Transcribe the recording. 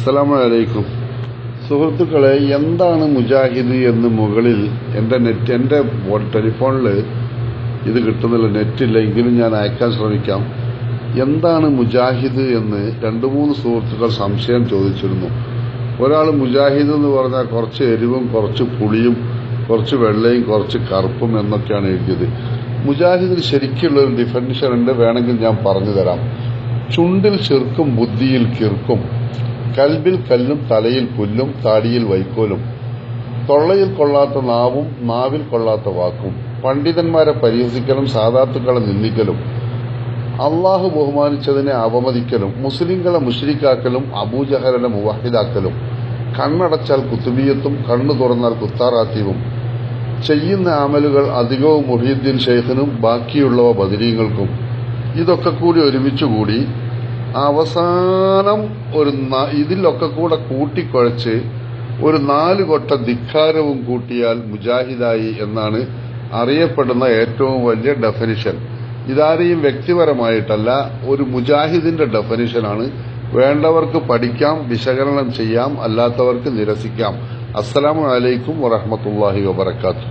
അസ്സലാമു അലൈക്കും. സുഹൃത്തുക്കളെ, എന്താണ് മുജാഹിദ് എന്ന് മുകളിൽ എൻ്റെ ടെലിഫോണിൽ ഇത് കിട്ടുന്നില്ല, നെറ്റില്ല, എങ്കിലും ഞാൻ അയക്കാൻ ശ്രമിക്കാം. എന്താണ് മുജാഹിദ് എന്ന് 2-3 സുഹൃത്തുക്കൾ സംശയം ചോദിച്ചിരുന്നു. ഒരാൾ മുജാഹിദ് എന്ന് പറഞ്ഞാൽ കുറച്ച് എരിവും കുറച്ച് പുളിയും കുറച്ച് വെള്ളയും കുറച്ച് കറുപ്പും എന്നൊക്കെയാണ് എഴുതിയത്. മുജാഹിദിന് ശരിക്കുള്ളൊരു ഡിഫിനിഷൻ ഉണ്ട്, വേണമെങ്കിൽ ഞാൻ പറഞ്ഞു തരാം. ചുണ്ടിൽ ചിർക്കും ബുദ്ധിയിൽ കിർക്കും, കൽബിൽ കല്ലും തലയിൽ പുല്ലും താടിയിൽ വൈക്കോലും, തൊള്ളയിൽ കൊള്ളാത്ത നാവും നാവിൽ കൊള്ളാത്ത വാക്കും, പണ്ഡിതന്മാരെ പരിഹസിക്കലും സാദാത്തുക്കളെ നിന്ദിക്കലും, അള്ളാഹു ബഹുമാനിച്ചതിനെ അവമതിക്കലും, മുസ്ലിങ്ങളെ മുശ്രിക്കാക്കലും അബൂജഹലിനെ മുവഹിദാക്കലും, കണ്ണടച്ചാൽ കുത്തുബിയത്തും കണ്ണു തുറന്നാൽ കുത്താറാത്തീവും, ചെയ്യുന്ന അമലുകൾ അധികവും മുഹീദ്ദീൻ ഷെയ്ഖിനും ബാക്കിയുള്ളവ ബദരീങ്ങൾക്കും. ഇതൊക്കെ കൂടി ഒരുമിച്ചുകൂടി അവസാനം ഇതിലൊക്കെ കൂടെ കൂട്ടിക്കുഴച്ച് ഒരു 4 കൊട്ട ധിക്കാരവും കൂട്ടിയാൽ മുജാഹിദായി എന്നാണ് അറിയപ്പെടുന്ന ഏറ്റവും വലിയ ഡെഫിനിഷൻ. ഇതാരെയും വ്യക്തിപരമായിട്ടല്ല, ഒരു മുജാഹിദിന്റെ ഡെഫിനിഷനാണ്. വേണ്ടവർക്ക് പഠിക്കാം, വിശകലനം ചെയ്യാം, അല്ലാത്തവർക്ക് നിരസിക്കാം. അസ്സലാമു അലൈക്കും വറഹ്മത്തുള്ളാഹി വബറകാതുഹു.